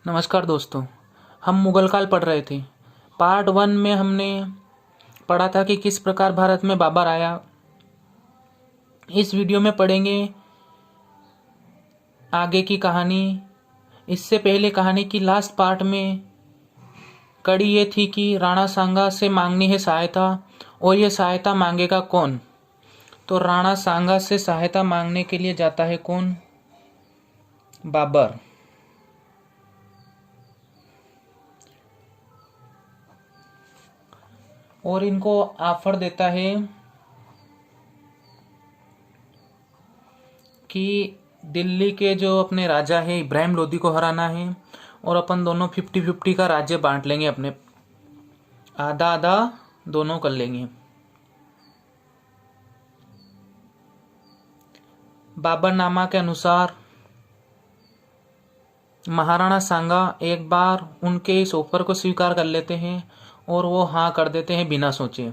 नमस्कार दोस्तों। हम मुगल काल पढ़ रहे थे। पार्ट 1 में हमने पढ़ा था कि किस प्रकार भारत में बाबर आया। इस वीडियो में पढ़ेंगे आगे की कहानी। इससे पहले कहानी की लास्ट पार्ट में कड़ी ये थी कि राणा सांगा से मांगनी है सहायता, और ये सहायता मांगेगा कौन। तो राणा सांगा से सहायता मांगने के लिए जाता है कौन? बाबर। और इनको ऑफर देता है कि दिल्ली के जो अपने राजा है इब्राहिम लोदी को हराना है, और अपन दोनों 50-50 का राज्य बांट लेंगे, अपने आधा आधा दोनों कर लेंगे। बाबरनामा के अनुसार महाराणा सांगा एक बार उनके इस ऑफर को स्वीकार कर लेते हैं और वो हाँ कर देते हैं बिना सोचे।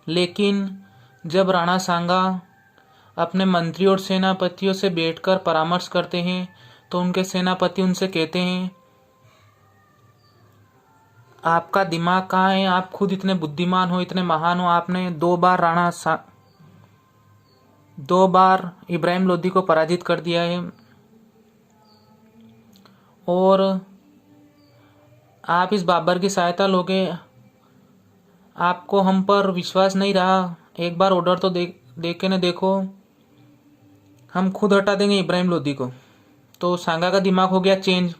लेकिन जब राणा सांगा अपने मंत्री और सेनापतियों से बैठकर परामर्श करते हैं तो उनके सेनापति उनसे कहते हैं, आपका दिमाग कहाँ है? आप खुद इतने बुद्धिमान हो, इतने महान हो, आपने 2 बार इब्राहिम लोदी को पराजित कर दिया है, और आप इस बाबर की सहायता लोगे। आपको हम पर विश्वास नहीं रहा, एक बार ऑर्डर तो दे के न देखो, हम खुद हटा देंगे इब्राहिम लोदी को। तो सांगा का दिमाग हो गया चेंज।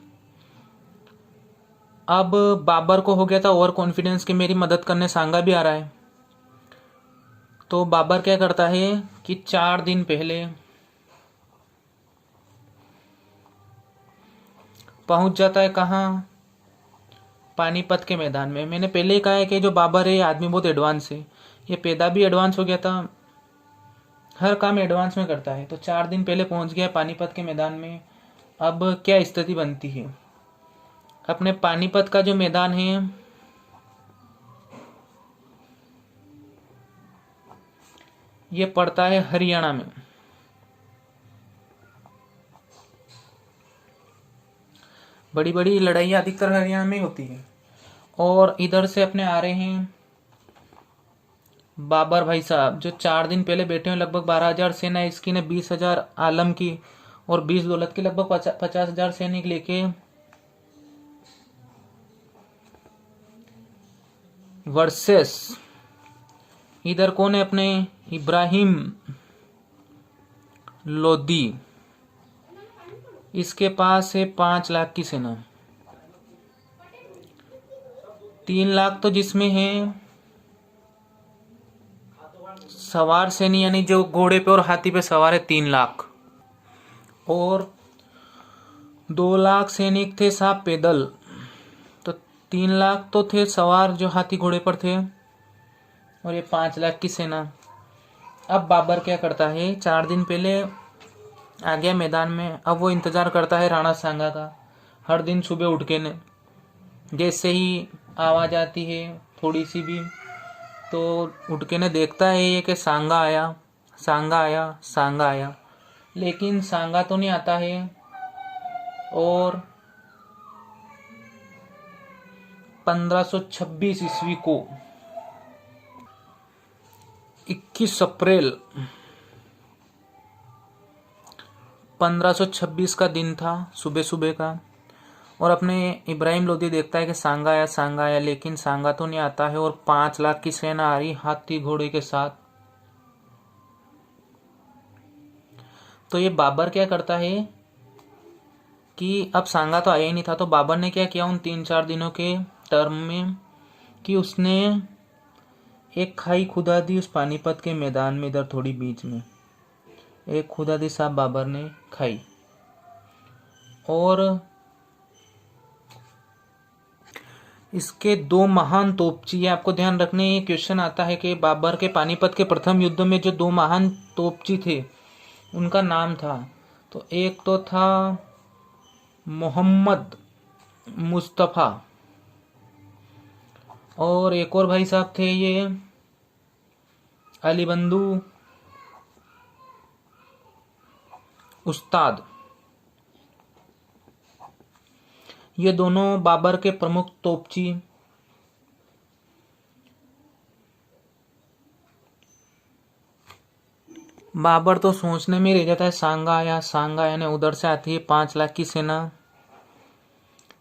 अब बाबर को हो गया था ओवर कॉन्फिडेंस कि मेरी मदद करने सांगा भी आ रहा है। तो बाबर क्या करता है कि 4 दिन पहले पहुंच जाता है कहाँ? पानीपत के मैदान में। मैंने पहले ही कहा है कि जो बाबर है आदमी बहुत एडवांस है, ये पैदा भी एडवांस हो गया था, हर काम एडवांस में करता है। तो 4 दिन पहले पहुंच गया पानीपत के मैदान में। अब क्या स्थिति बनती है? अपने पानीपत का जो मैदान है ये पड़ता है हरियाणा में। बड़ी बड़ी लड़ाइयाँ अधिकतर हरियाणा में होती है। और इधर से अपने आ रहे हैं बाबर भाई साहब, जो 4 दिन पहले बैठे हुए। लगभग 12,000 सेना इसकी ने, 20,000 आलम की और 20 दौलत की, लगभग 50,000 सैनिक लेके वर्सेस इधर कौन है? अपने इब्राहिम लोदी। इसके पास है 5 लाख की सेना। 3 लाख तो जिसमें है सवार सैनिक, यानी जो घोड़े पे और हाथी पे सवार है 3 लाख, और 2 लाख सैनिक थे साहब पैदल। तो 3 लाख तो थे सवार जो हाथी घोड़े पर थे, और ये 5 लाख की सेना। अब बाबर क्या करता है? 4 दिन पहले आ गया मैदान में। अब वो इंतजार करता है राणा सांगा का। हर दिन सुबह उठ के ने जैसे ही आवाज आती है थोड़ी सी भी, तो उठ के ने देखता है ये कि सांगा आया, सांगा आया, सांगा आया। लेकिन सांगा तो नहीं आता है। और 1526 ईस्वी को 21 अप्रैल 1526 का दिन था, सुबह सुबह का। और अपने इब्राहिम लोदी देखता है कि सांगा आया, सांगा आया, लेकिन सांगा तो नहीं आता है। और 5 लाख की सेना आ रही हाथी घोड़े के साथ। तो ये बाबर क्या करता है कि अब सांगा तो आया ही नहीं था, तो बाबर ने क्या किया उन 3-4 दिनों के टर्म में कि उसने एक खाई खुदा दी उस पानीपत के मैदान में, इधर थोड़ी बीच में एक खुदा दी साहब बाबर ने खाई। और इसके 2 महान तोपची, आपको ध्यान रखने, ये क्वेश्चन आता है कि बाबर के पानीपत के प्रथम युद्ध में जो 2 महान तोपची थे उनका नाम था। तो एक तो था मोहम्मद मुस्तफ़ा, और एक और भाई साहब थे ये अली बंधु उस्ताद। ये दोनों बाबर के प्रमुख तोपची बाबर तो सोचने में रह जाता है, सांगा यानी उधर से आती है 5 लाख की सेना।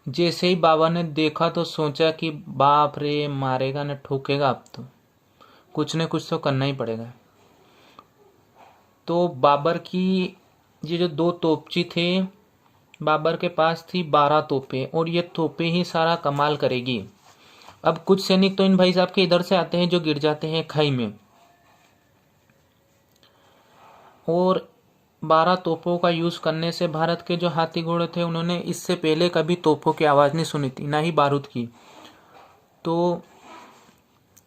जैसे ही बाबर ने देखा तो सोचा कि बाप रे, मारेगा न ठोकेगा, अब तो कुछ न कुछ तो करना ही पड़ेगा। तो बाबर की ये जो 2 तोपची थे, बाबर के पास थी 12 तोपें, और ये तोपें ही सारा कमाल करेगी। अब कुछ सैनिक तो इन भाई साहब के इधर से आते हैं जो गिर जाते हैं खाई में, और 12 तोपों का यूज़ करने से भारत के जो हाथी घोड़े थे उन्होंने इससे पहले कभी तोपों की आवाज़ नहीं सुनी थी, ना ही बारूद की। तो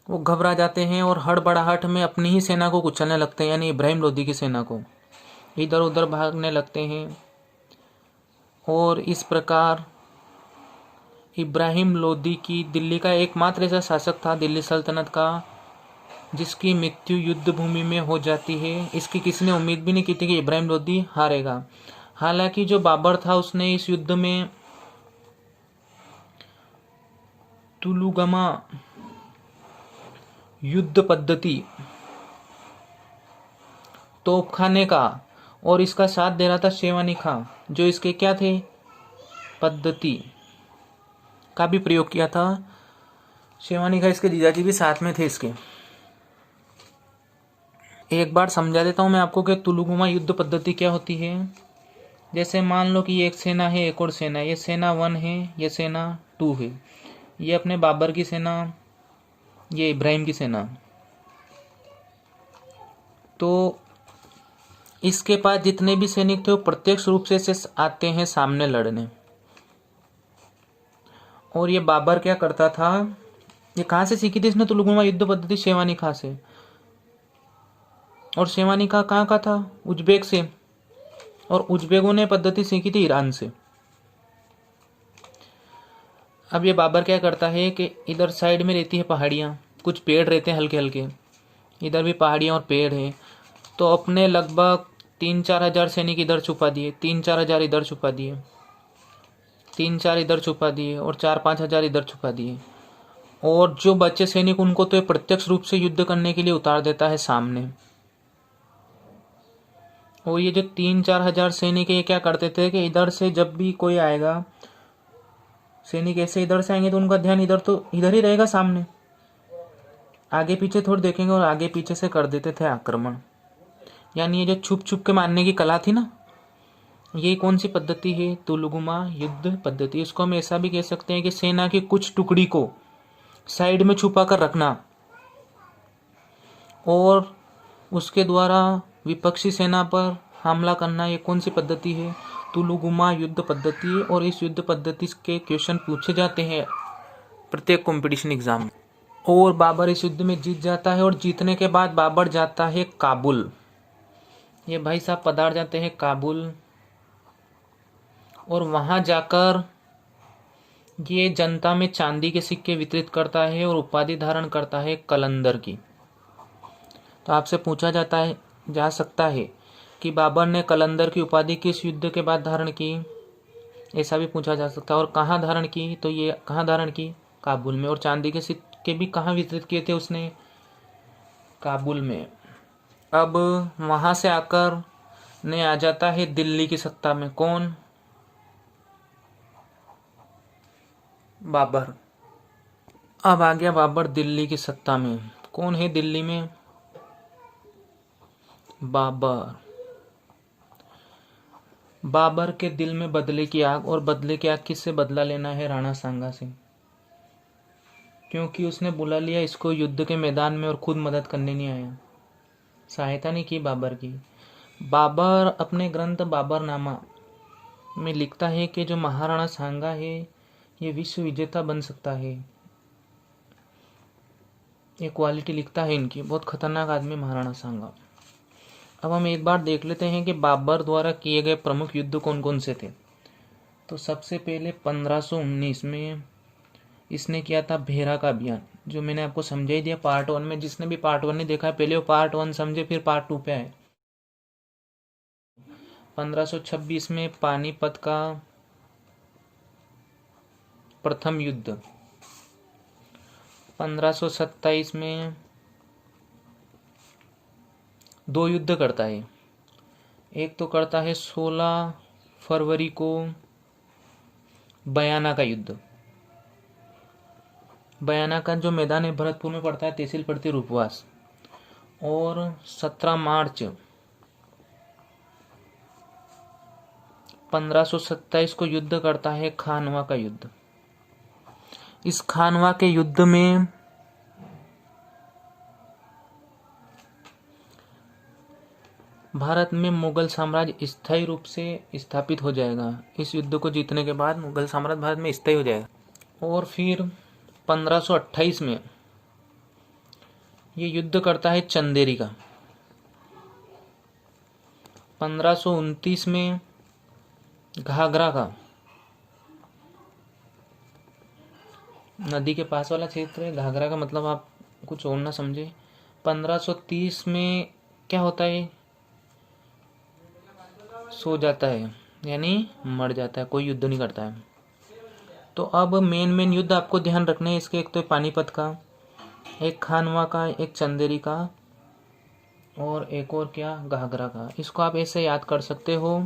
वो घबरा जाते हैं और हड़बड़ाहट में अपनी ही सेना को कुचलने लगते हैं, यानी इब्राहिम लोदी की सेना को इधर उधर भागने लगते हैं। और इस प्रकार इब्राहिम लोदी की, दिल्ली का एकमात्र ऐसा शासक था दिल्ली सल्तनत का जिसकी मृत्यु युद्ध भूमि में हो जाती है। इसकी किसी ने उम्मीद भी नहीं की थी कि इब्राहिम लोदी हारेगा। हालांकि जो बाबर था उसने इस युद्ध में तुलुगमा युद्ध पद्धति तोपखाने का, और इसका साथ दे रहा था शेवानी खां, जो इसके क्या थे, पद्धति का भी प्रयोग किया था। शेवानी खां इसके जीजाजी भी साथ में थे इसके। एक बार समझा देता हूँ मैं आपको कि तुलुगमा युद्ध पद्धति क्या होती है। जैसे मान लो कि एक सेना है, एक और सेना, ये सेना 1 है, ये सेना 2 है, ये अपने बाबर की सेना, ये इब्राहिम की सेना। तो इसके पास जितने भी सैनिक थे वो प्रत्यक्ष रूप से आते हैं सामने लड़ने। और ये बाबर क्या करता था, ये कहाँ से सीखी थी इसने तुलुगमा युद्ध पद्धति? शेवानी खां से। और शेवानी खां कहाँ का था? उज्बेक से। और उज्बेकों ने पद्धति सीखी थी ईरान से। अब ये बाबर क्या करता है कि इधर साइड में रहती है पहाड़ियाँ, कुछ पेड़ रहते हैं हल्के हल्के, इधर भी पहाड़ियाँ और पेड़ है। तो अपने लगभग 3-4 हजार सैनिक इधर छुपा दिए, 3-4 हजार इधर छुपा दिए, 3-4 इधर छुपा दिए, और 4-5 हजार इधर छुपा दिए। और जो बचे सैनिक उनको तो प्रत्यक्ष रूप से युद्ध करने के लिए उतार देता है सामने। और ये जो 3-4 हजार सैनिक है, ये क्या करते थे कि इधर से जब भी कोई आएगा, सैनिक ऐसे इधर से आएंगे तो उनका ध्यान इधर ही रहेगा सामने, आगे पीछे थोड़ी देखेंगे, और आगे पीछे से कर देते थे आक्रमण। यानी ये जो छुप छुप के मारने की कला थी ना, ये कौन सी पद्धति है? तुलुगमा युद्ध पद्धति। इसको हम ऐसा भी कह सकते हैं कि सेना की कुछ टुकड़ी को साइड में छुपा कर रखना और उसके द्वारा विपक्षी सेना पर हमला करना, ये कौन सी पद्धति है? तुलुगमा युद्ध पद्धति। और इस युद्ध पद्धति के क्वेश्चन पूछे जाते हैं प्रत्येक कंपटीशन एग्जाम में। और बाबर इस युद्ध में जीत जाता है, और जीतने के बाद बाबर जाता है काबुल। ये भाई साहब पधार जाते हैं काबुल, और वहां जाकर ये जनता में चांदी के सिक्के वितरित करता है और उपाधि धारण करता है कलंदर की। तो आपसे पूछा जा सकता है कि बाबर ने कलंदर की उपाधि किस युद्ध के बाद धारण की, ऐसा भी पूछा जा सकता है। और कहाँ धारण की, तो ये कहाँ धारण की? काबुल में। और चांदी के सिक्के भी कहाँ वितरित किए थे उसने? काबुल में। अब वहां से आकर ने आ जाता है दिल्ली की सत्ता में। कौन? बाबर। अब आ गया बाबर दिल्ली की सत्ता में। कौन है दिल्ली में? बाबर। बाबर के दिल में बदले की आग, और बदले की आग किससे बदला लेना है? राणा सांगा से। क्योंकि उसने बुला लिया इसको युद्ध के मैदान में और खुद मदद करने नहीं आया, सहायता नहीं की बाबर की। बाबर अपने ग्रंथ बाबरनामा में लिखता है कि जो महाराणा सांगा है ये विश्व विजेता बन सकता है। ये क्वालिटी लिखता है इनकी, बहुत खतरनाक आदमी महाराणा सांगा। अब हम एक बार देख लेते हैं कि बाबर द्वारा किए गए प्रमुख युद्ध कौन कौन से थे। तो सबसे पहले 1519 में इसने किया था भेरा का अभियान, जो मैंने आपको समझा ही दिया पार्ट 1 में। जिसने भी पार्ट 1 नहीं देखा है पहले वो पार्ट 1 समझे, फिर पार्ट 2 पे आए। 1526 में पानीपत का प्रथम युद्ध 1527 में दो युद्ध करता है। एक तो करता है 16 फरवरी को बयाना का युद्ध। बयाना का जो मैदान है भरतपुर में पड़ता है, तहसील पड़ती है रूपवास। और 17 मार्च 1527 को युद्ध करता है खानवा का युद्ध। इस खानवा के युद्ध में भारत में मुगल साम्राज्य स्थायी रूप से स्थापित हो जाएगा। इस युद्ध को जीतने के बाद मुगल साम्राज्य भारत में स्थायी हो जाएगा। और फिर 1528 में ये युद्ध करता है चंदेरी का। 1529 में घाघरा का, नदी के पास वाला क्षेत्र है। घाघरा का मतलब आप कुछ और ना समझे। 1530 में क्या होता है, सो जाता है, यानी मर जाता है, कोई युद्ध नहीं करता है। तो अब मेन युद्ध आपको ध्यान रखने हैं इसके। एक तो पानीपत का, एक खानवा का, एक चंदेरी का, और एक और क्या, घाघरा का। इसको आप ऐसे याद कर सकते हो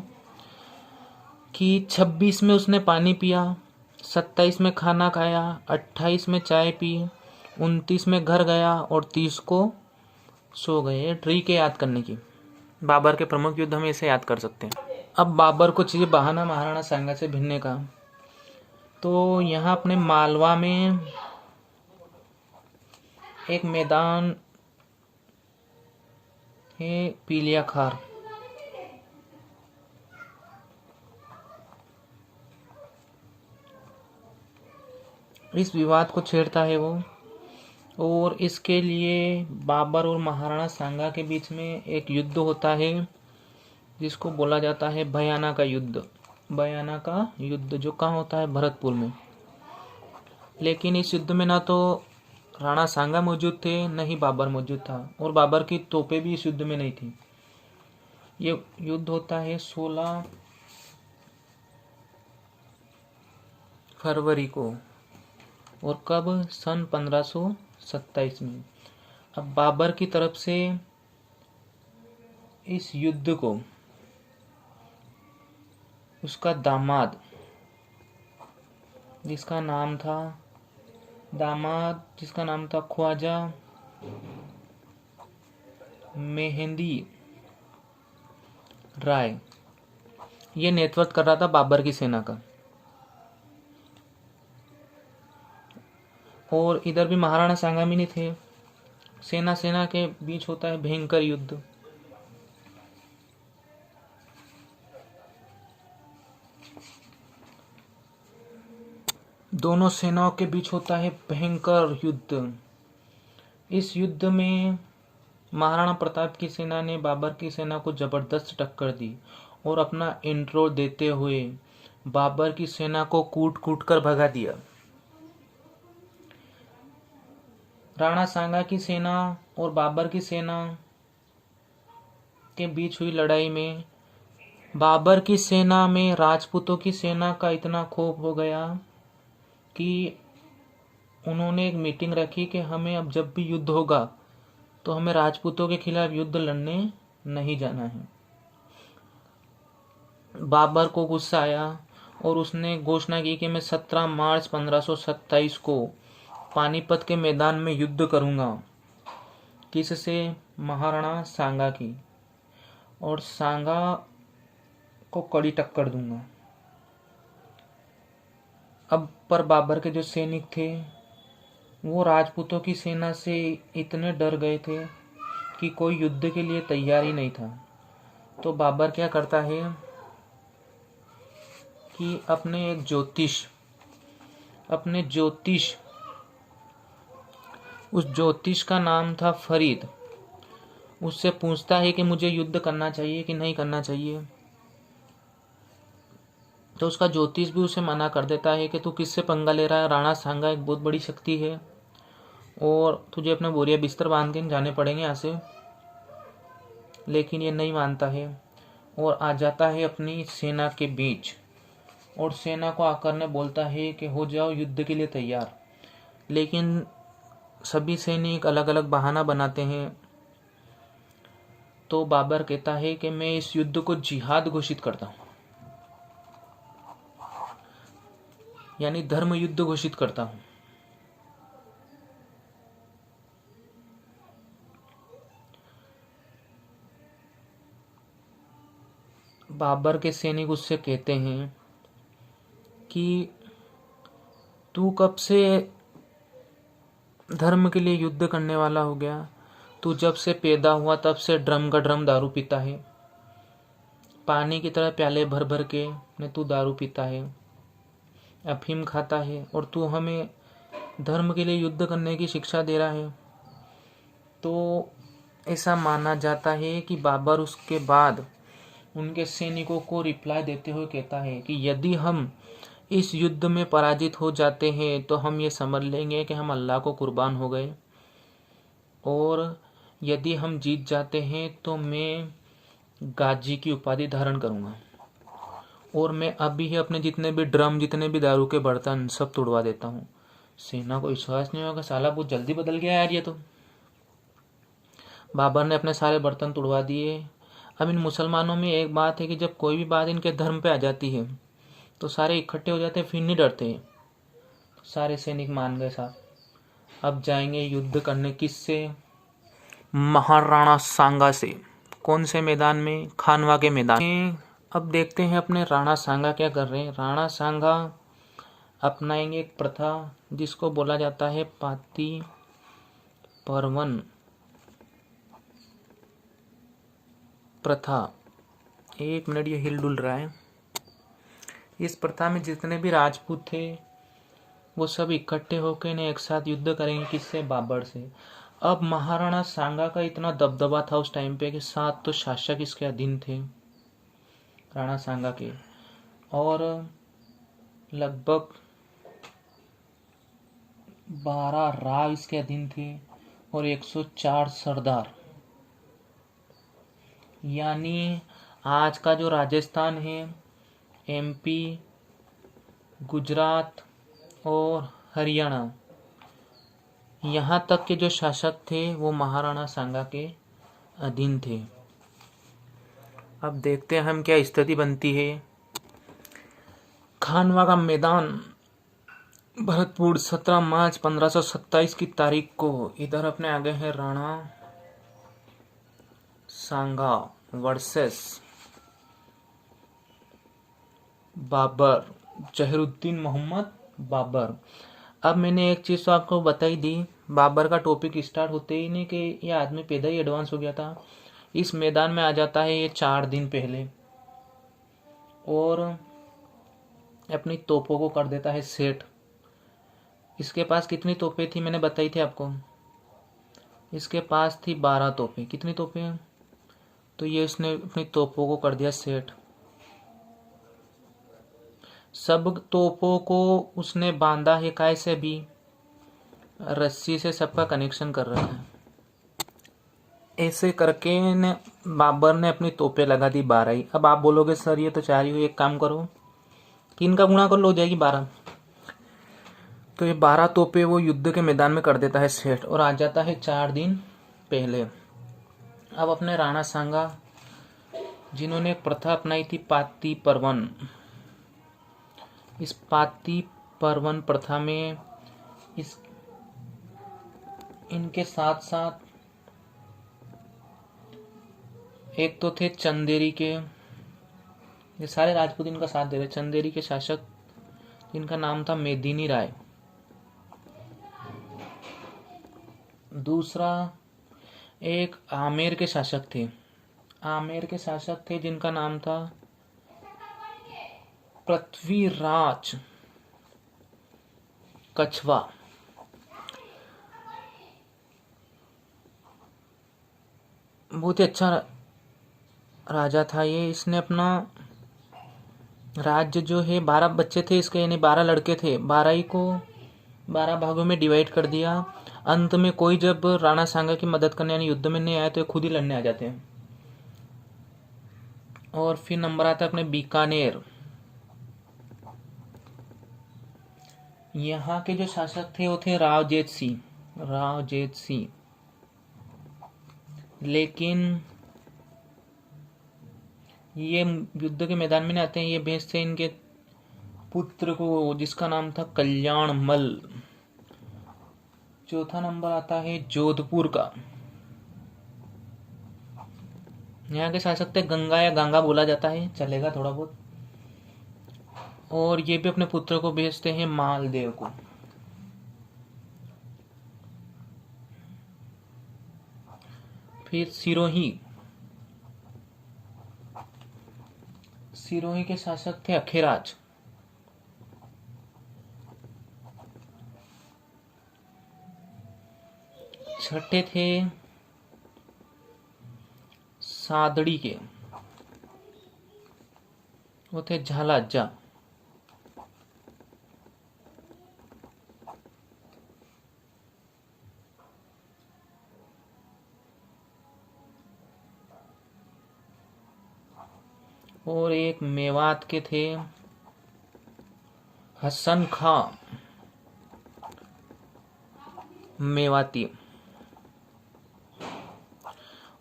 कि 26 में उसने पानी पिया, 27 में खाना खाया, 28 में चाय पी, 29 में घर गया और 30 को सो गए। ट्रिक है याद करने की। बाबर के प्रमुख युद्ध हम ऐसे याद कर सकते हैं। अब बाबर को चाहिए बहाना महाराणा सांगा से भिड़ने का। तो यहाँ अपने मालवा में एक मैदान है, पीलिया खार। इस विवाद को छेड़ता है वो, और इसके लिए बाबर और महाराणा सांगा के बीच में एक युद्ध होता है जिसको बोला जाता है बयाना का युद्ध। बयाना का युद्ध जो कहाँ होता है, भरतपुर में। लेकिन इस युद्ध में ना तो राणा सांगा मौजूद थे, न ही बाबर मौजूद था, और बाबर की तोपें भी इस युद्ध में नहीं थी। ये युद्ध होता है 16 फरवरी को, और कब, सन 1527 में। अब बाबर की तरफ से इस युद्ध को उसका दामाद, जिसका नाम था ख्वाजा मेहंदी राय, ये नेतृत्व कर रहा था बाबर की सेना का। और इधर भी महाराणा सांगा भी नहीं थे। सेना के बीच होता है भयंकर युद्ध। दोनों सेनाओं के बीच होता है भयंकर युद्ध। इस युद्ध में महाराणा प्रताप की सेना ने बाबर की सेना को जबरदस्त टक्कर दी, और अपना इंट्रो देते हुए बाबर की सेना को कूट कूट कर भगा दिया। राणा सांगा की सेना और बाबर की सेना के बीच हुई लड़ाई में बाबर की सेना में राजपूतों की सेना का इतना खौफ हो गया कि उन्होंने एक मीटिंग रखी कि हमें अब जब भी युद्ध होगा तो हमें राजपूतों के खिलाफ युद्ध लड़ने नहीं जाना है। बाबर को गुस्सा आया और उसने घोषणा की कि मैं 17 मार्च 1527 को पानीपत के मैदान में युद्ध करूंगा। किससे? महाराणा सांगा की, और सांगा को कड़ी टक्कर दूंगा। अब पर बाबर के जो सैनिक थे वो राजपूतों की सेना से इतने डर गए थे कि कोई युद्ध के लिए तैयार ही नहीं था। तो बाबर क्या करता है कि अपने ज्योतिष, उस ज्योतिष का नाम था फरीद, उससे पूछता है कि मुझे युद्ध करना चाहिए कि नहीं करना चाहिए। तो उसका ज्योतिष भी उसे मना कर देता है कि तू किससे पंगा ले रहा है, राणा सांगा एक बहुत बड़ी शक्ति है और तुझे अपना बोरिया बिस्तर बांध के जाने पड़ेंगे यहाँ से। लेकिन ये नहीं मानता है और आ जाता है अपनी सेना के बीच और सेना को आकर बोलता है कि हो जाओ युद्ध के लिए तैयार। लेकिन सभी सैनिक अलग अलग बहाना बनाते हैं। तो बाबर कहता है कि मैं इस युद्ध को जिहाद घोषित करता हूँ, यानी धर्म युद्ध घोषित करता हूँ। बाबर के सैनिक उससे कहते हैं कि तू कब से धर्म के लिए युद्ध करने वाला हो गया? तू जब से पैदा हुआ तब से ड्रम का ड्रम दारू पीता है, पानी की तरह प्याले भर भर के ने तू दारू पीता है, अफीम खाता है, और तू हमें धर्म के लिए युद्ध करने की शिक्षा दे रहा है। तो ऐसा माना जाता है कि बाबर उसके बाद उनके सैनिकों को रिप्लाई देते हुए कहता है कि यदि हम इस युद्ध में पराजित हो जाते हैं तो हम ये समझ लेंगे कि हम अल्लाह को कुर्बान हो गए, और यदि हम जीत जाते हैं तो मैं गाजी की उपाधि धारण करूंगा, और मैं अभी ही अपने जितने भी ड्रम, जितने भी दारू के बर्तन सब तोड़वा देता हूँ। सेना को विश्वास नहीं होगा, साला बहुत जल्दी बदल गया यार ये तो। बाबर ने अपने सारे बर्तन तोड़वा दिए। अब इन मुसलमानों में एक बात है कि जब कोई भी बात इनके धर्म पे आ जाती है तो सारे इकट्ठे हो जाते हैं, फिर नहीं डरते हैं। सारे सैनिक मान गए साहब, अब जाएंगे युद्ध करने किससे? महाराणा सांगा से। कौन से मैदान में? खानवा के मैदान में। अब देखते हैं अपने राणा सांगा क्या कर रहे हैं। राणा सांगा अपनाएंगे एक प्रथा जिसको बोला जाता है पाती पर्वन प्रथा। एक मिनट, ये हिल डुल रहा है। इस प्रथा में जितने भी राजपूत थे वो सब इकट्ठे होकर ने एक साथ युद्ध करेंगे। किससे? बाबर से। अब महाराणा सांगा का इतना दबदबा था उस टाइम पे कि 7 तो शासक इसके अधीन थे राणा सांगा के, और लगभग 12 राव इसके अधीन थे, और 104 सरदार। यानी आज का जो राजस्थान है, एमपी, गुजरात और हरियाणा, यहाँ तक के जो शासक थे वो महाराणा सांगा के अधीन थे। अब देखते हैं हम क्या स्थिति बनती है। खानवा का मैदान, भरतपुर, 17 मार्च 1527 की तारीख को। इधर अपने आगे है राणा सांगा वर्सेस बाबर, जहीरुद्दीन मोहम्मद बाबर। अब मैंने एक चीज़ तो आपको बताई दी, बाबर का टॉपिक स्टार्ट होते ही नहीं कि ये आदमी पैदा ही एडवांस हो गया था। इस मैदान में आ जाता है ये 4 दिन पहले, और अपनी तोपों को कर देता है सेट। इसके पास कितनी तोपें थी मैंने बताई थी आपको, इसके पास थी 12 तोपें। कितनी तोपें? तो ये उसने अपनी तोपों को कर दिया सेट। सब तोपों को उसने बांधा है, कैसे भी रस्सी से सबका कनेक्शन कर रखा है। ऐसे करके बाबर ने अपनी तोपें लगा दी 12 ही। अब आप बोलोगे सर ये तो 4 ही हुई, एक काम करो, 3 का गुणा कर लो, हो जाएगी 12। तो ये 12 तोपें वो युद्ध के मैदान में कर देता है सेट, और आ जाता है 4 दिन पहले। अब अपने राणा सांगा जिन्होंने एक प्रथा अपनाई थी पाती पर्वन, इस पाती पर्वन प्रथा में इनके साथ साथ एक तो थे चंदेरी के, ये सारे राजपूत इनका साथ दे रहे। चंदेरी के शासक जिनका नाम था मेदिनी राय। दूसरा एक आमेर के शासक थे, आमेर के शासक थे जिनका नाम था पृथ्वीराज कछवा। बहुत ही अच्छा राजा था ये। इसने अपना राज्य जो है, 12 बच्चे थे इसके, यानी 12 लड़के थे, 12 ही को 12 भागों में डिवाइड कर दिया। अंत में कोई जब राणा सांगा की मदद करने यानी युद्ध में नहीं आए तो ये खुद ही लड़ने आ जाते हैं। और फिर नंबर आता है अपने बीकानेर। यहाँ के जो शासक थे वो थे रावजेत सिंह। लेकिन ये युद्ध के मैदान में नहीं आते हैं, ये भेजते इनके पुत्र को जिसका नाम था कल्याणमल। चौथा नंबर आता है जोधपुर का। यहाँ के शासक थे गंगा या गंगा बोला जाता है, चलेगा थोड़ा बहुत। और ये भी अपने पुत्र को भेजते हैं मालदेव को। फिर सिरोही के शासक थे अखेराज। छठे थे सादड़ी के, वो थे झालाजा। और एक मेवात के थे हसन खां मेवाती।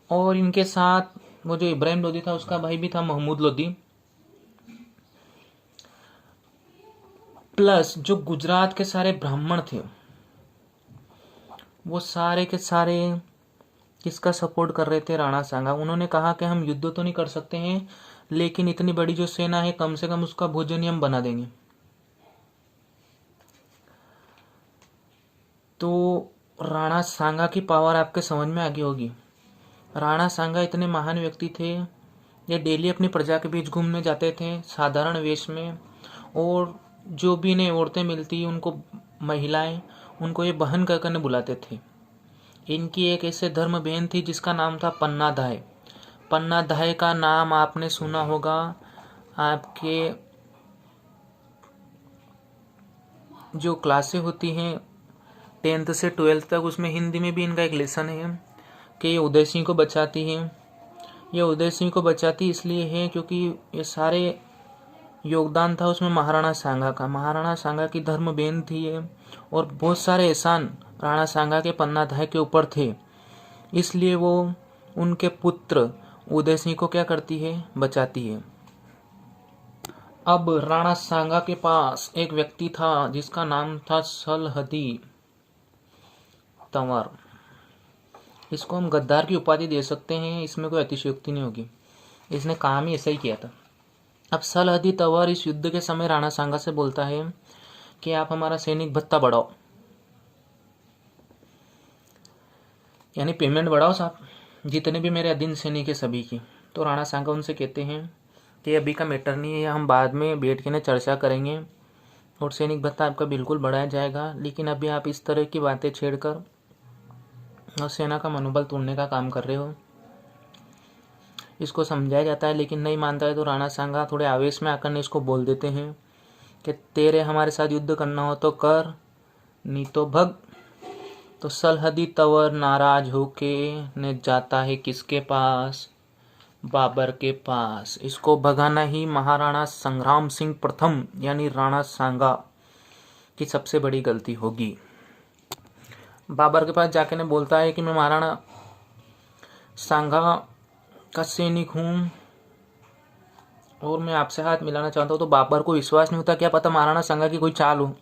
और इनके साथ वो जो इब्राहिम लोदी था उसका भाई भी था महमूद लोदी। प्लस जो गुजरात के सारे ब्राह्मण थे वो सारे के सारे किसका सपोर्ट कर रहे थे? राणा सांगा। उन्होंने कहा कि हम युद्ध तो नहीं कर सकते हैं, लेकिन इतनी बड़ी जो सेना है कम से कम उसका भोजन ही हम बना देंगे। तो राणा सांगा की पावर आपके समझ में आ गई होगी। राणा सांगा इतने महान व्यक्ति थे, ये डेली अपनी प्रजा के बीच घूमने जाते थे साधारण वेश में, और जो भी इन्हें औरतें मिलती उनको, महिलाएं, उनको ये बहन कहकर बुलाते थे। इनकी एक ऐसे धर्म बहन थी जिसका नाम था पन्ना धाय। पन्ना धाय का नाम आपने सुना होगा, आपके जो क्लासें होती हैं 10th से 12th तक, उसमें हिंदी में भी इनका एक लेसन है कि ये उदय सिंह को बचाती हैं। ये उदय सिंह को बचाती इसलिए है क्योंकि ये सारे योगदान था उसमें महाराणा सांगा का। महाराणा सांगा की धर्म बहन थी ये, और बहुत सारे एहसान राणा सांगा के पन्ना धाय के ऊपर थे, इसलिए वो उनके पुत्र उदय सिंह को क्या करती है? बचाती है। अब राणा सांगा के पास एक व्यक्ति था जिसका नाम था सलहदी तंवर। इसको हम गद्दार की उपाधि दे सकते हैं, इसमें कोई अतिशयोक्ति नहीं होगी, इसने काम ही ऐसा ही किया था। अब सलहदी तंवर इस युद्ध के समय राणा सांगा से बोलता है कि आप हमारा सैनिक भत्ता बढ़ाओ, यानी पेमेंट बढ़ाओ साहब, जितने भी मेरे अधीन सैनिक है सभी की। तो राणा सांगा उनसे कहते हैं कि अभी का मैटर नहीं है, हम बाद में बैठ के चर्चा करेंगे और सैनिक भत्ता आपका बिल्कुल बढ़ाया जाएगा, लेकिन अभी आप इस तरह की बातें छेड़कर और सेना का मनोबल तोड़ने का काम कर रहे हो। इसको समझाया जाता है लेकिन नहीं मानता है, तो राणा सांगा थोड़े आवेश में आकर इसको बोल देते हैं कि तेरे हमारे साथ युद्ध करना हो तो कर, नहीं तो भग। तो सलहदी तंवर नाराज होके ने जाता है किसके पास? बाबर के पास। इसको भगाना ही महाराणा संग्राम सिंह प्रथम यानी राणा सांगा की सबसे बड़ी गलती होगी। बाबर के पास जाके ने बोलता है कि मैं महाराणा सांगा का सैनिक हूँ और मैं आपसे हाथ मिलाना चाहता हूँ। तो बाबर को विश्वास नहीं होता, क्या पता महाराणा सांगा की कोई चाल हो,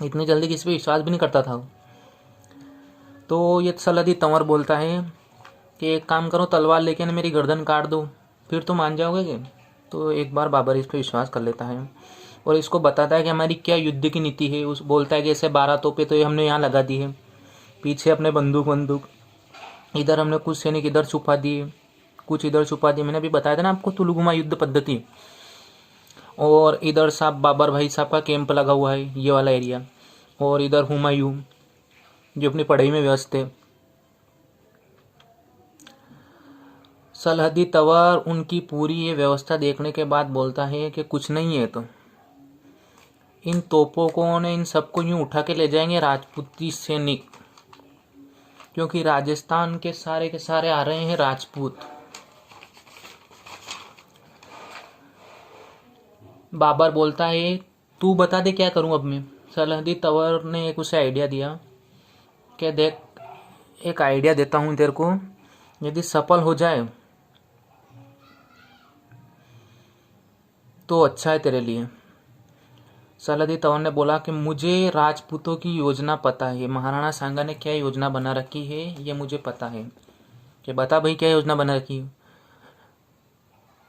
इतनी जल्दी किसी पे विश्वास भी नहीं करता था। तो ये सलहदी तंवर बोलता है कि एक काम करो, तलवार लेके मेरी गर्दन काट दो, फिर तो मान जाओगे कि? तो एक बार बाबर इस पर विश्वास कर लेता है और इसको बताता है कि हमारी क्या युद्ध की नीति है। उस बोलता है कि ऐसे 12 तोपे तो ये हमने यहाँ लगा दी है, पीछे अपने बंदूक, इधर हमने कुछ सैनिक इधर छुपा दिए, कुछ इधर छुपा दिए। मैंने अभी बताया था ना आपको तुलुगुमा युद्ध पद्धति। और इधर साहब बाबर भाई साहब का कैंप लगा हुआ है, ये वाला एरिया, और इधर हुमायूं जो अपनी पढ़ाई में व्यस्त है। सलहदी तंवर उनकी पूरी ये व्यवस्था देखने के बाद बोलता है कि कुछ नहीं है, तो इन तोपों को ने इन सबको यूं उठा के ले जाएंगे राजपूती सैनिक, क्योंकि राजस्थान के सारे आ रहे हैं राजपूत। बाबर बोलता है तू बता दे क्या करूं अब मैं, सलहदी तंवर ने एक उसे आइडिया दिया कि देख, एक आइडिया देता हूँ तेरे को, यदि सफल हो जाए तो अच्छा है तेरे लिए। सलहदी तंवर ने बोला कि मुझे राजपूतों की योजना पता है, महाराणा सांगा ने क्या योजना बना रखी है ये मुझे पता है। कि बता भाई क्या योजना बना रखी है।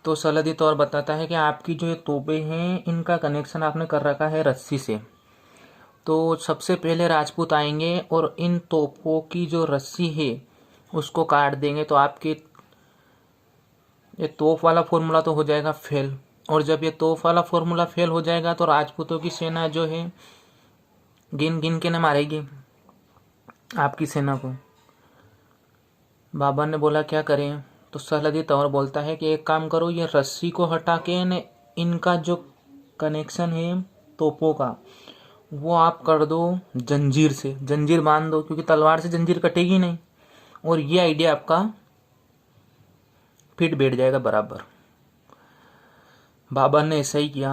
तो सलहदी तंवर बताता है कि आपकी जो ये तोपें हैं इनका कनेक्शन आपने कर रखा है रस्सी से। तो सबसे पहले राजपूत आएंगे और इन तोपों की जो रस्सी है उसको काट देंगे, तो आपके ये तोप वाला फॉर्मूला तो हो जाएगा फेल। और जब ये तोप वाला फॉर्मूला फेल हो जाएगा तो राजपूतों की सेना जो है गिन गिन के न मारेगी आपकी सेना को। बाबर ने बोला क्या करें। तो सलहदी तंवर बोलता है कि एक काम करो, ये रस्सी को हटा के न इनका जो कनेक्शन है तोपों का वो आप कर दो जंजीर से, जंजीर बांध दो, क्योंकि तलवार से जंजीर कटेगी नहीं। और ये आइडिया आपका फिट बैठ जाएगा बराबर। बाबर ने ऐसा ही किया।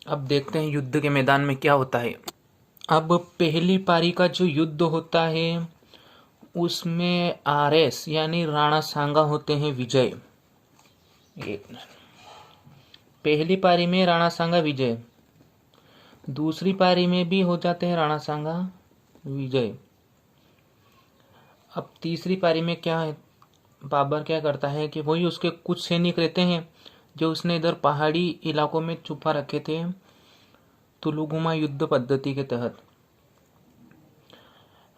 अब देखते हैं युद्ध के मैदान में क्या होता है। अब पहली पारी का जो युद्ध होता है उसमें आरएस यानी राणा सांगा होते हैं विजय। एक पहली पारी में राणा सांगा विजय, दूसरी पारी में भी हो जाते हैं राणा सांगा विजय। अब तीसरी पारी में क्या है, बाबर क्या करता है कि वही उसके कुछ सैनिक रहते हैं जो उसने इधर पहाड़ी इलाकों में छुपा रखे थे तुलुगुमा युद्ध पद्धति के तहत।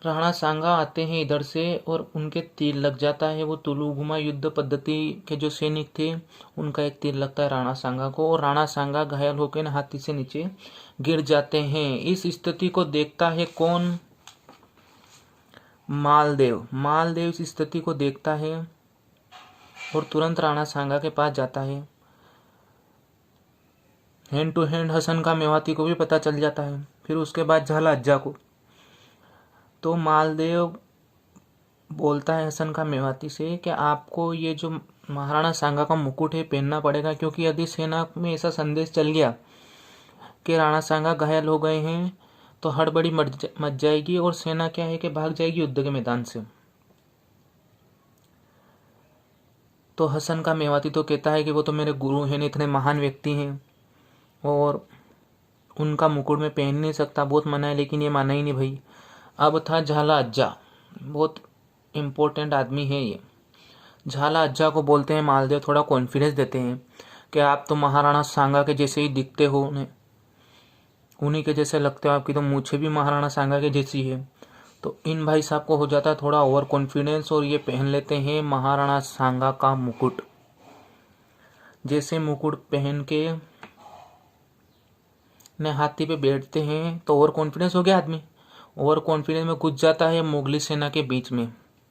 राणा सांगा आते हैं इधर से और उनके तीर लग जाता है। वो तुलुगुमा युद्ध पद्धति के जो सैनिक थे उनका एक तीर लगता है राणा सांगा को, और राणा सांगा घायल होकर हाथी से नीचे गिर जाते हैं। इस स्थिति को देखता है कौन, मालदेव। मालदेव इस स्थिति को देखता है और तुरंत राणा सांगा के पास जाता है। हैंड टू हैंड हसन का मेवाती को भी पता चल जाता है, फिर उसके बाद झाला अज्जा को। तो मालदेव बोलता है हसन का मेवाती से कि आपको ये जो महाराणा सांगा का मुकुट है पहनना पड़ेगा, क्योंकि यदि सेना में ऐसा संदेश चल गया कि राणा सांगा घायल हो गए हैं तो हड़बड़ी मच जाएगी और सेना क्या है कि भाग जाएगी युद्ध के मैदान से। तो हसन का मेवाती तो कहता है कि वो तो मेरे गुरु हैं, इतने महान व्यक्ति हैं और उनका मुकुट में पहन नहीं सकता, बहुत मना है, लेकिन ये माना ही नहीं भाई। अब था झाला अज्जा, बहुत इम्पोर्टेंट आदमी है ये। झाला अज्जा को बोलते हैं मालदेव, थोड़ा कॉन्फिडेंस देते हैं कि आप तो महाराणा सांगा के जैसे ही दिखते हो, उन्हीं के जैसे लगते हो, आपकी तो मूछें भी महाराणा सांगा के जैसी है। तो इन भाई साहब को हो जाता है थोड़ा ओवर कॉन्फिडेंस और ये पहन लेते हैं महाराणा सांगा का मुकुट। जैसे मुकुट पहन के ने हाथी पे बैठते हैं तो ओवर कॉन्फिडेंस हो गया आदमी। ओवर कॉन्फिडेंस में घुस जाता है मुगली सेना के बीच में,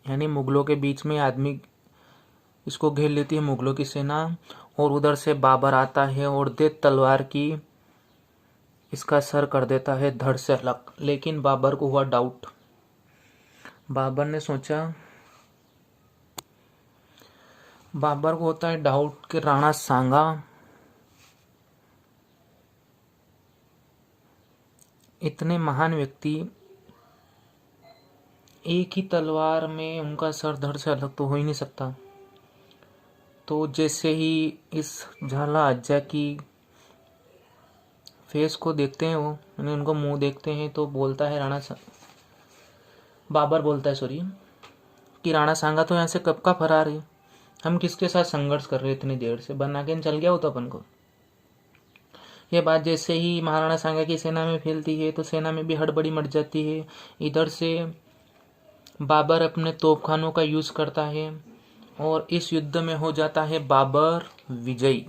यानी मुगलों के बीच में आदमी इसको घेर लेती है मुगलों की सेना। और उधर से बाबर आता है और दे तलवार की इसका सर कर देता है धड़ से अलग। लेकिन बाबर को हुआ डाउट। बाबर ने सोचा, बाबर को होता है डाउट कि राणा सांगा इतने महान व्यक्ति, एक ही तलवार में उनका सर धड़ से अलग तो हो ही नहीं सकता। तो जैसे ही इस झाला अज्जा की फेस को देखते हैं, वो यानी उनको मुंह देखते हैं, तो बोलता है बाबर बोलता है कि राणा सांगा तो यहाँ से कब का फरार है, हम किसके साथ संघर्ष कर रहे हैं इतनी देर से, बना के चल गया होता अपन को। यह बात जैसे ही महाराणा सांगा की सेना में फैलती है तो सेना में भी हड़बड़ी मच जाती है। इधर से बाबर अपने तोपखानों का यूज करता है और इस युद्ध में हो जाता है बाबर विजयी।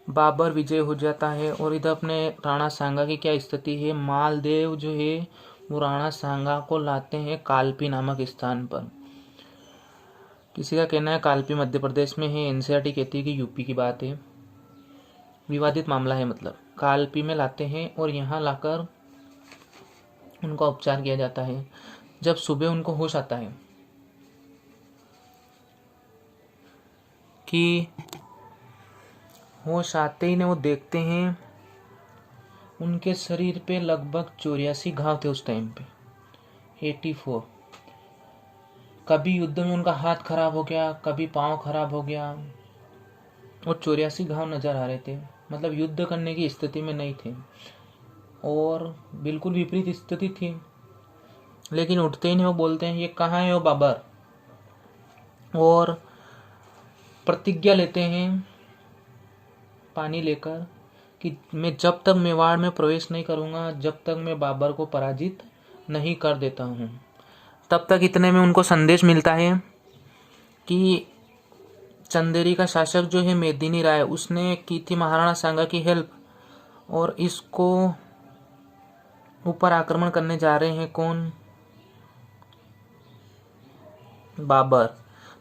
बाबर विजय हो जाता है। और इधर अपने राणा सांगा की क्या स्थिति है, मालदेव जो है वो राणा सांगा को लाते हैं कालपी नामक स्थान पर। किसी का कहना है कालपी मध्य प्रदेश में है, एनसीईआरटी कहती है कि यूपी की बात है, विवादित मामला है। मतलब कालपी में लाते हैं और यहाँ लाकर उनका उपचार किया जाता है। जब सुबह उनको होश आता है कि होश आते ही ने वो देखते हैं उनके शरीर पे लगभग 84 घाव थे उस टाइम पे, 84। कभी युद्ध में उनका हाथ खराब हो गया, कभी पाँव खराब हो गया, और 84 घाव नजर आ रहे थे। मतलब युद्ध करने की स्थिति में नहीं थे और बिल्कुल विपरीत स्थिति थी। लेकिन उठते ही नहीं, वो बोलते हैं ये कहाँ है वो बाबर, और प्रतिज्ञा लेते हैं पानी लेकर कि मैं जब तक मेवाड़ में प्रवेश नहीं करूँगा, जब तक मैं बाबर को पराजित नहीं कर देता हूँ। तब तक इतने में उनको संदेश मिलता है कि चंदेरी का शासक जो है मेदिनी राय, उसने की थी महाराणा सांगा की हेल्प, और इसको ऊपर आक्रमण करने जा रहे हैं कौन, बाबर।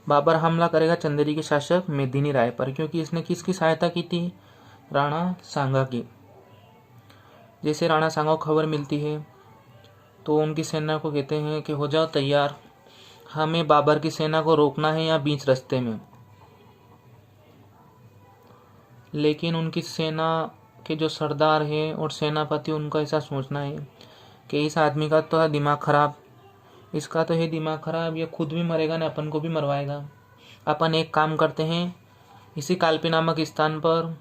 बाबर हमला करेगा चंदेरी के शासक मेदिनी राय पर, क्योंकि इसने किसकी सहायता की थी, राणा सांगा की। जैसे राणा सांगा को खबर मिलती है तो उनकी सेना को कहते हैं कि हो जाओ तैयार, हमें बाबर की सेना को रोकना है या बीच रास्ते में। लेकिन उनकी सेना के जो सरदार है और सेनापति, उनका ऐसा सोचना है कि इस आदमी का तो है दिमाग खराब, इसका तो है दिमाग खराब, ये खुद भी मरेगा ना अपन को भी मरवाएगा। अपन एक काम करते हैं, इसी कालपी नामक स्थान पर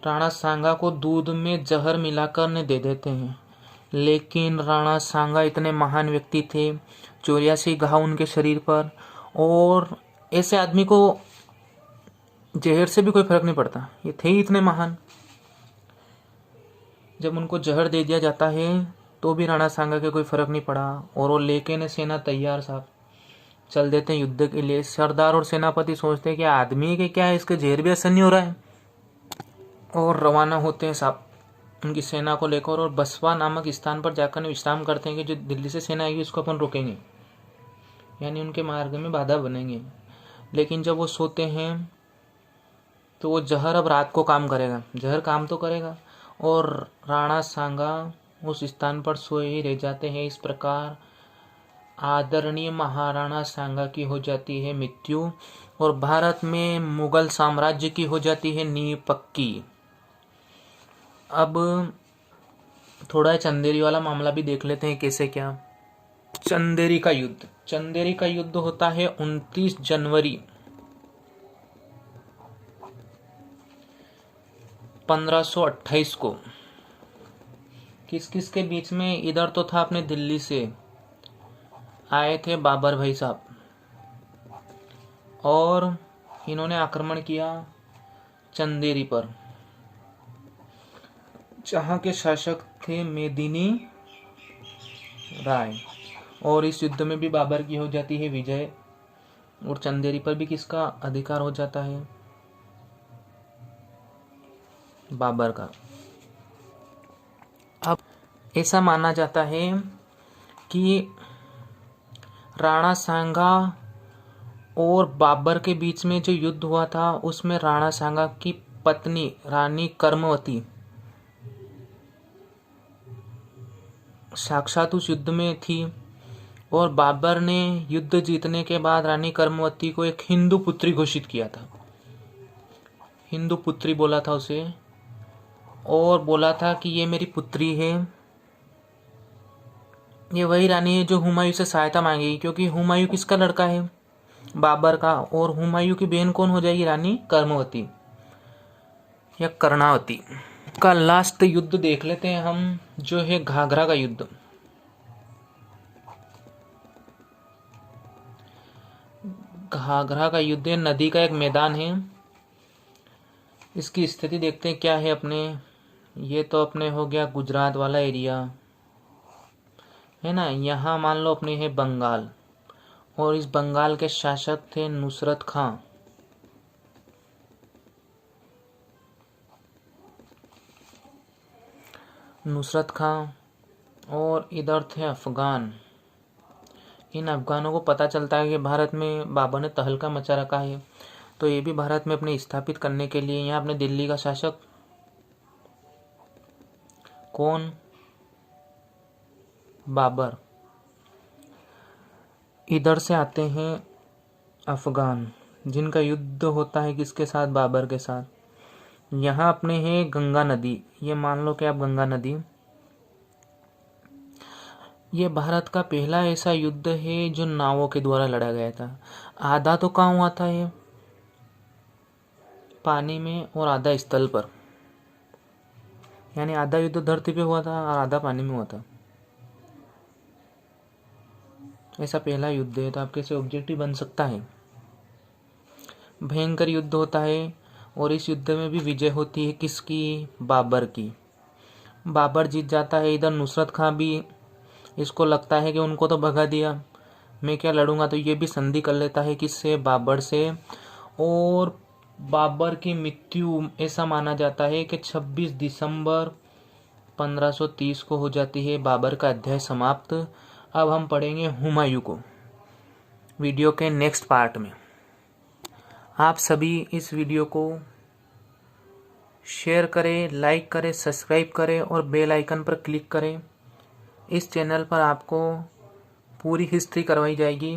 राणा सांगा को दूध में जहर मिलाकर ने दे देते हैं। लेकिन राणा सांगा इतने महान व्यक्ति थे, 84 घाव उनके शरीर पर, और ऐसे आदमी को जहर से भी कोई फर्क नहीं पड़ता, ये थे ही इतने महान। जब उनको जहर दे दिया जाता है तो भी राणा सांगा के कोई फर्क नहीं पड़ा, और वो लेके ने सेना तैयार साहब चल देते हैं युद्ध के लिए। सरदार और सेनापति सोचते हैं कि आदमी के क्या है, इसके जहर भी असर नहीं हो रहा है, और रवाना होते हैं साहब उनकी सेना को लेकर, और बसवा नामक स्थान पर जाकर विश्राम करते हैं कि जो दिल्ली से सेना आएगी उसको अपन रोकेंगे, यानी उनके मार्ग में बाधा बनेंगे। लेकिन जब वो सोते हैं तो वो जहर अब रात को काम करेगा, जहर काम तो करेगा, और राणा सांगा उस स्थान पर सोए ही रह जाते हैं। इस प्रकार आदरणीय महाराणा सांगा की हो जाती है मृत्यु, और भारत में मुगल साम्राज्य की हो जाती है नींव पक्की। अब थोड़ा चंदेरी वाला मामला भी देख लेते हैं कैसे क्या। चंदेरी का युद्ध, चंदेरी का युद्ध होता है 29 जनवरी 1528 को। किस किस के बीच में, इधर तो था अपने दिल्ली से आए थे बाबर भाई साहब, और इन्होंने आक्रमण किया चंदेरी पर, जहां के शासक थे मेदिनी राय। और इस युद्ध में भी बाबर की हो जाती है विजय, और चंदेरी पर भी किसका अधिकार हो जाता है, बाबर का। अब ऐसा माना जाता है कि राणा सांगा और बाबर के बीच में जो युद्ध हुआ था उसमें राणा सांगा की पत्नी रानी कर्मवती साक्षात उस युद्ध में थी, और बाबर ने युद्ध जीतने के बाद रानी कर्मवती को एक हिंदू पुत्री घोषित किया था, हिंदू पुत्री बोला था उसे, और बोला था कि ये मेरी पुत्री है, ये वही रानी है जो हुमायूं से सहायता मांगेगी, क्योंकि हुमायूं किसका लड़का है, बाबर का, और हुमायूं की बहन कौन हो जाएगी, रानी कर्मवती या कर्णावती। का लास्ट युद्ध देख लेते हैं हम, जो है घाघरा का युद्ध। घाघरा का युद्ध नदी का एक मैदान है। इसकी स्थिति देखते हैं क्या है अपने, ये तो अपने हो गया गुजरात वाला एरिया है ना, यहाँ मान लो अपने है बंगाल, और इस बंगाल के शासक थे नुसरत खां। नुसरत खां, और इधर थे अफगान। इन अफगानों को पता चलता है कि भारत में बाबर ने तहलका मचा रखा है, तो ये भी भारत में अपने स्थापित करने के लिए, यहाँ अपने दिल्ली का शासक कौन, बाबर। इधर से आते हैं अफगान, जिनका युद्ध होता है किसके साथ, बाबर के साथ। यहाँ अपने है गंगा नदी, ये मान लो कि आप गंगा नदी, ये भारत का पहला ऐसा युद्ध है जो नावों के द्वारा लड़ा गया था। आधा तो कहाँ हुआ था, ये पानी में और आधा स्थल पर, यानी आधा युद्ध धरती पे हुआ था और आधा पानी में हुआ था। ऐसा पहला युद्ध है, तो आपके से ऑब्जेक्टिव बन सकता है। भयंकर युद्ध होता है और इस युद्ध में भी विजय होती है किसकी, बाबर की। बाबर जीत जाता है। इधर नुसरत खां भी, इसको लगता है कि उनको तो भगा दिया, मैं क्या लड़ूंगा, तो ये भी संधि कर लेता है किससे, बाबर से। और बाबर की मृत्यु ऐसा माना जाता है कि 26 दिसंबर 1530 को हो जाती है। बाबर का अध्याय समाप्त। अब हम पढ़ेंगे हुमायूं को वीडियो के नेक्स्ट पार्ट में। आप सभी इस वीडियो को शेयर करें, लाइक करें, सब्सक्राइब करें और बेल आइकन पर क्लिक करें। इस चैनल पर आपको पूरी हिस्ट्री करवाई जाएगी।